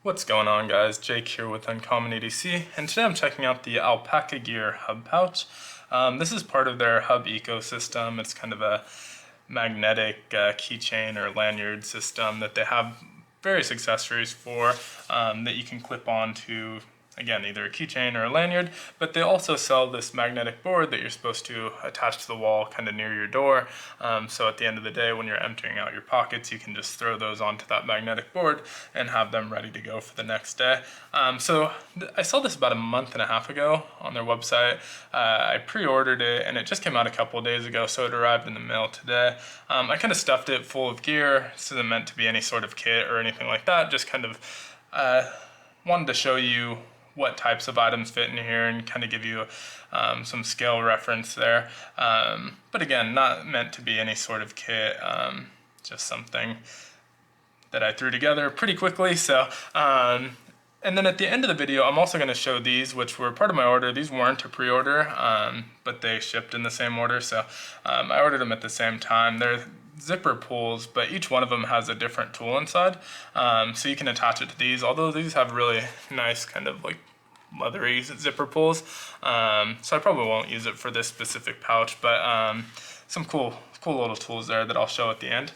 What's going on, guys? Jake here with Uncommon EDC, and today I'm checking out the Alpaka Gear Hub Pouch. This is part of their hub ecosystem. It's kind of a magnetic keychain or lanyard system that they have various accessories for that you can clip onto, again, either a keychain or a lanyard, but they also sell this magnetic board that you're supposed to attach to the wall kind of near your door. So at the end of the day, when you're emptying out your pockets, you can just throw those onto that magnetic board and have them ready to go for the next day. So I saw this about a month and a half ago on their website. I pre-ordered it and it just came out a couple of days ago, so it arrived in the mail today. I kind of stuffed it full of gear. This isn't meant to be any sort of kit or anything like that, just kind of wanted to show you what types of items fit in here and kind of give you some scale reference there. But again, not meant to be any sort of kit, just something that I threw together pretty quickly. So, and then at the end of the video, I'm also going to show these, which were part of my order. These weren't a pre-order, but they shipped in the same order. So I ordered them at the same time. They're zipper pulls, but each one of them has a different tool inside. So you can attach it to these, although these have really nice kind of like leathery zipper pulls. So I probably won't use it for this specific pouch, but some cool little tools there that I'll show at the end.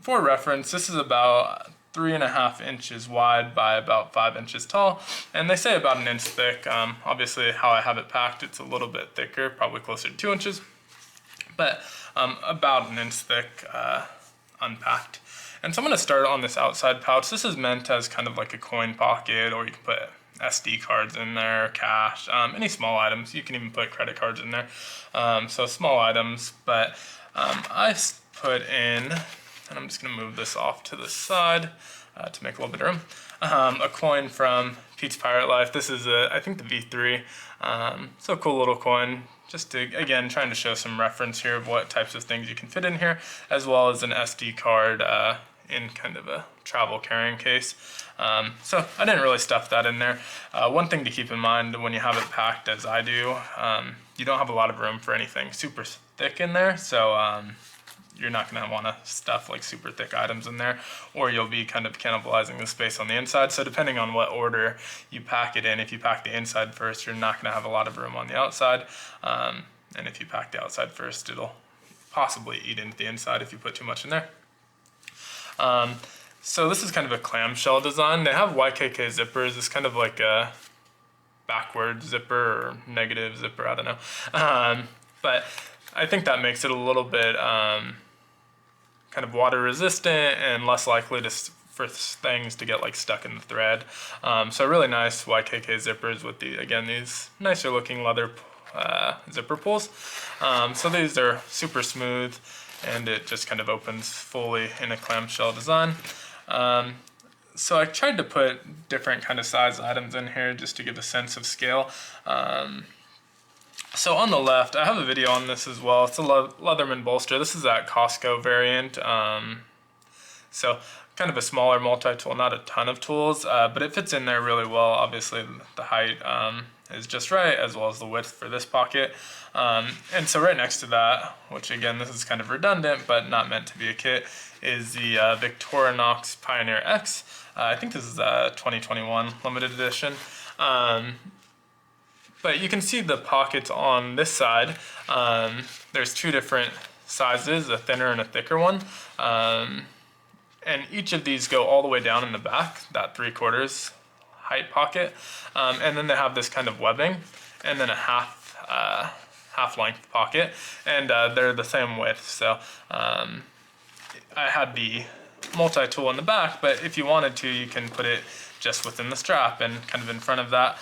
For reference, this is about 3.5 inches wide by about 5 inches tall, and they say about 1 inch thick. Obviously how I have it packed, it's a little bit thicker, probably closer to 2 inches, but about 1 inch thick unpacked. And so I'm going to start on this outside pouch. This is meant as kind of like a coin pocket, or you can put SD cards in there, cash, any small items. You can even put credit cards in there. So small items, but I put in, and I'm just going to move this off to the side to make a little bit of room, a coin from Pete's Pirate Life. This is, I think, the V3. So a cool little coin. Just to, again, trying to show some reference here of what types of things you can fit in here, as well as an SD card in kind of a travel carrying case. So I didn't really stuff that in there. One thing to keep in mind when you have it packed as I do, you don't have a lot of room for anything super thick in there, so you're not going to want to stuff like super thick items in there, or you'll be kind of cannibalizing the space on the inside. So depending on what order you pack it in, if you pack the inside first, you're not going to have a lot of room on the outside. And if you pack the outside first, it'll possibly eat into the inside if you put too much in there. So this is kind of a clamshell design. They have YKK zippers. It's kind of like a backward zipper or negative zipper, I don't know. But I think that makes it a little bit kind of water resistant and less likely for things to get like stuck in the thread. So really nice YKK zippers with these nicer looking leather zipper pulls. So these are super smooth, and it just kind of opens fully in a clamshell design. So I tried to put different kind of size items in here just to give a sense of scale. So on the left, I have a video on this as well. It's a Leatherman bolster. This is that Costco variant. So kind of a smaller multi-tool, not a ton of tools, but it fits in there really well. Obviously the height is just right, as well as the width for this pocket. And so right next to that, which again, this is kind of redundant, but not meant to be a kit, is the Victorinox Pioneer X. I think this is a 2021 limited edition. But you can see the pockets on this side. There's two different sizes, a thinner and a thicker one. And each of these go all the way down in the back, that 3/4 height pocket. And then they have this kind of webbing, and then a half length pocket, and they're the same width. So I had the multi-tool in the back, but if you wanted to, you can put it just within the strap and kind of in front of that.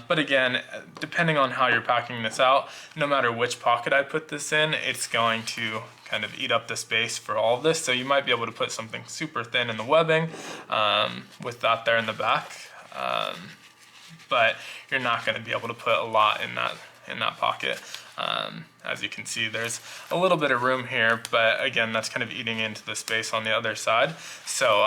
But again, depending on how you're packing this out, no matter which pocket I put this in, it's going to kind of eat up the space for all of this. So you might be able to put something super thin in the webbing with that there in the back, but you're not going to be able to put a lot in that pocket. As you can see, there's a little bit of room here, but again, that's kind of eating into the space on the other side. So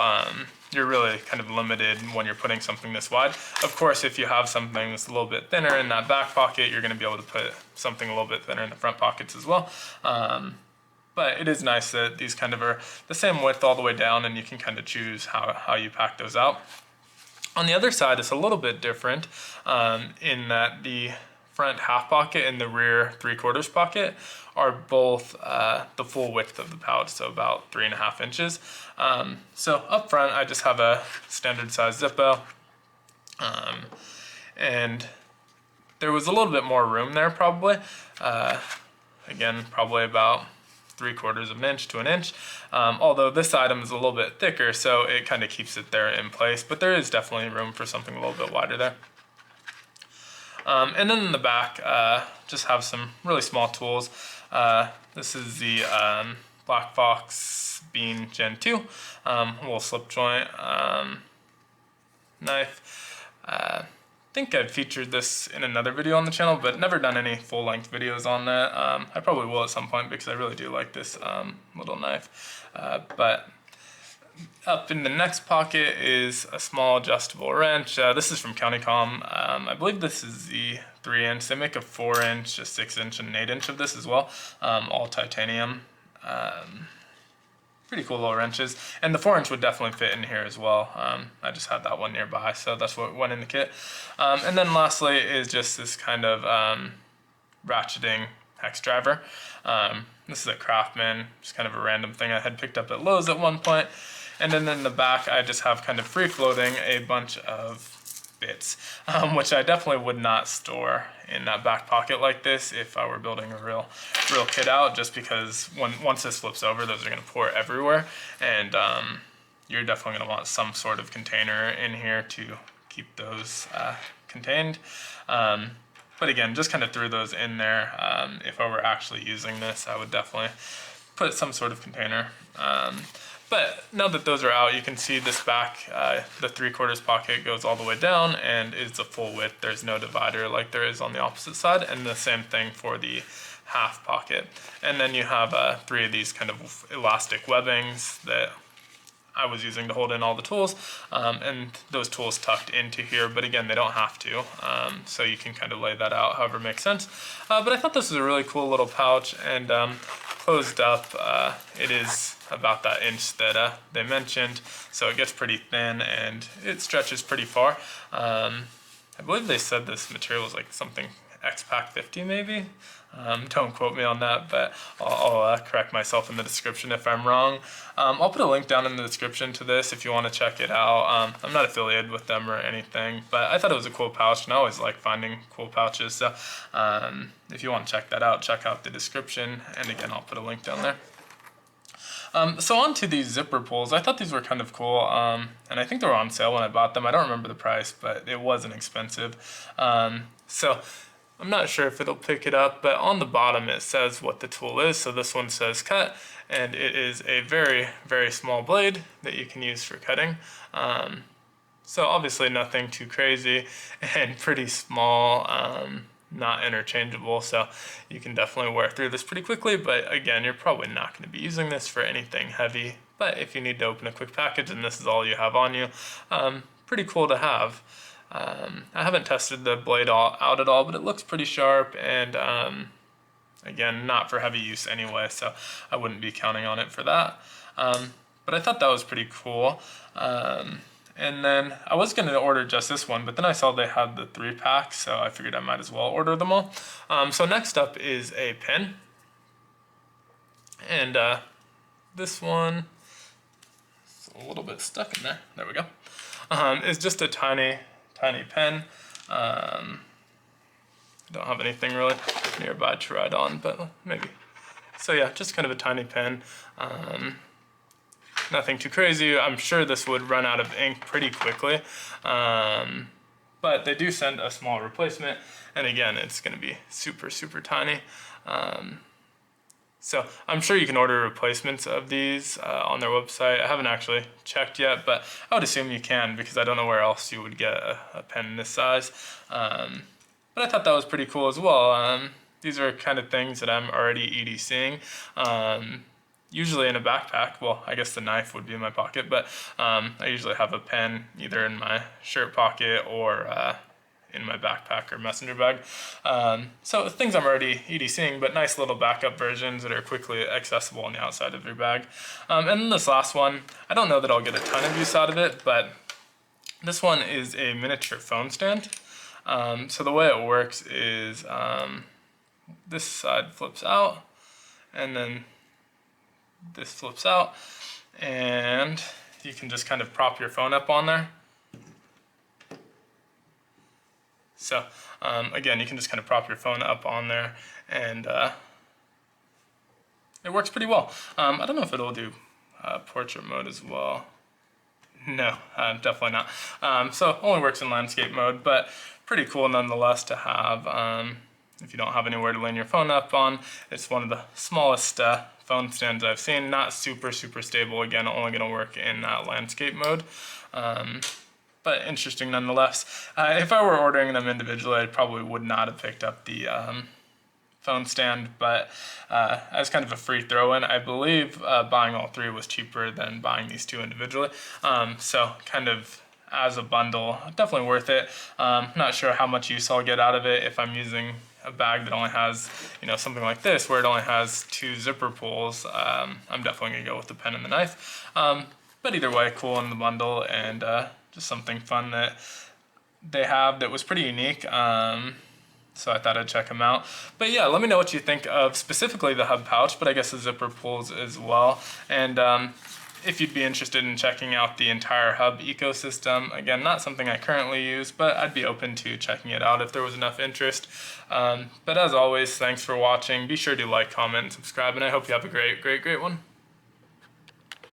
you're really kind of limited when you're putting something this wide. Of course, if you have something that's a little bit thinner in that back pocket, you're going to be able to put something a little bit thinner in the front pockets as well. But it is nice that these kind of are the same width all the way down, and you can kind of choose how you pack those out. On the other side, it's a little bit different in that the front half pocket and the rear 3/4 pocket are both the full width of the pouch, so about 3.5 inches. So up front, I just have a standard size Zippo, and there was a little bit more room there probably. Again, probably about 3/4 of an inch to an inch. Although this item is a little bit thicker, so it kind of keeps it there in place, but there is definitely room for something a little bit wider there. And then in the back, just have some really small tools. This is the Black Fox Bean Gen 2, little slip joint knife. I think I've featured this in another video on the channel, but never done any full-length videos on that. I probably will at some point because I really do like this little knife. But up in the next pocket is a small adjustable wrench. This is from Countycom. I believe this is the 3-inch. They make a 4-inch, a 6-inch, and an 8-inch of this as well. All titanium. Pretty cool little wrenches. And the 4-inch would definitely fit in here as well. I just had that one nearby, so that's what went in the kit. And then lastly is just this kind of Ratcheting Hex Driver. This is a Craftsman, just kind of a random thing I had picked up at Lowe's at one point. And then in the back, I just have kind of free floating a bunch of bits, which I definitely would not store in that back pocket like this if I were building a real kit out, just because once this flips over, those are going to pour everywhere, and you're definitely going to want some sort of container in here to keep those contained. But again, just kind of threw those in there. If I were actually using this, I would definitely put some sort of container. But now that those are out, you can see this back, the 3/4 pocket goes all the way down and is the full width. There's no divider like there is on the opposite side, and the same thing for the half pocket. And then you have 3 of these kind of elastic webbings that I was using to hold in all the tools, and those tools tucked into here, but again, they don't have to, so you can kind of lay that out however makes sense. But I thought this was a really cool little pouch, and closed up, it is about that inch that they mentioned, so it gets pretty thin and it stretches pretty far. I believe they said this material was like something X-Pac 50 maybe. Don't quote me on that, but I'll correct myself in the description if I'm wrong. I'll put a link down in the description to this if you want to check it out. I'm not affiliated with them or anything, but I thought it was a cool pouch, and I always like finding cool pouches. So if you want to check that out, check out the description, and again, I'll put a link down there. So on to these zipper pulls. I thought these were kind of cool, and I think they were on sale when I bought them. I don't remember the price, but it wasn't expensive. So I'm not sure if it'll pick it up, but on the bottom it says what the tool is. So this one says cut, and it is a very, very small blade that you can use for cutting. So obviously nothing too crazy and pretty small, not interchangeable, so you can definitely wear through this pretty quickly, but again, you're probably not going to be using this for anything heavy. But if you need to open a quick package and this is all you have on you, pretty cool to have. I haven't tested the blade out at all, but it looks pretty sharp, and again, not for heavy use anyway, so I wouldn't be counting on it for that. But I thought that was pretty cool. And then I was going to order just this one, but then I saw they had the 3-pack, so I figured I might as well order them all. So next up is a pen. And this one is a little bit stuck in there. There we go. It's just a tiny pen. I don't have anything really nearby to write on, but maybe. So yeah, just kind of a tiny pen. Nothing too crazy. I'm sure this would run out of ink pretty quickly, but they do send a small replacement, and again, it's going to be super, super tiny. So I'm sure you can order replacements of these on their website. I haven't actually checked yet, but I would assume you can, because I don't know where else you would get a pen this size. But I thought that was pretty cool as well. These are kind of things that I'm already EDCing. Usually in a backpack. Well, I guess the knife would be in my pocket, but I usually have a pen either in my shirt pocket or in my backpack or messenger bag. So things I'm already EDCing, but nice little backup versions that are quickly accessible on the outside of your bag. And then this last one, I don't know that I'll get a ton of use out of it, but This one is a miniature phone stand. So the way it works is this side flips out, and then this flips out, and you can just kind of prop your phone up on there. So again, you can just kind of prop your phone up on there, and it works pretty well. I don't know if it'll do portrait mode as well. No, definitely not. So it only works in landscape mode, but pretty cool nonetheless to have. If you don't have anywhere to lean your phone up on, it's one of the smallest phone stands I've seen. Not super stable. Again, only going to work in landscape mode. But interesting nonetheless. If I were ordering them individually, I probably would not have picked up the phone stand, but as kind of a free throw-in, I believe buying all three was cheaper than buying these two individually. So kind of as a bundle, definitely worth it. Not sure how much use I'll get out of it if I'm using a bag that only has, you know, something like this where it only has 2 zipper pulls. I'm definitely gonna go with the pen and the knife. But either way, cool in the bundle, and just something fun that they have that was pretty unique. So I thought I'd check them out. But yeah, let me know what you think of specifically the hub pouch, but I guess the zipper pulls as well. And if you'd be interested in checking out the entire hub ecosystem, again, not something I currently use, but I'd be open to checking it out if there was enough interest. But as always, thanks for watching. Be sure to like, comment, and subscribe, and I hope you have a great one.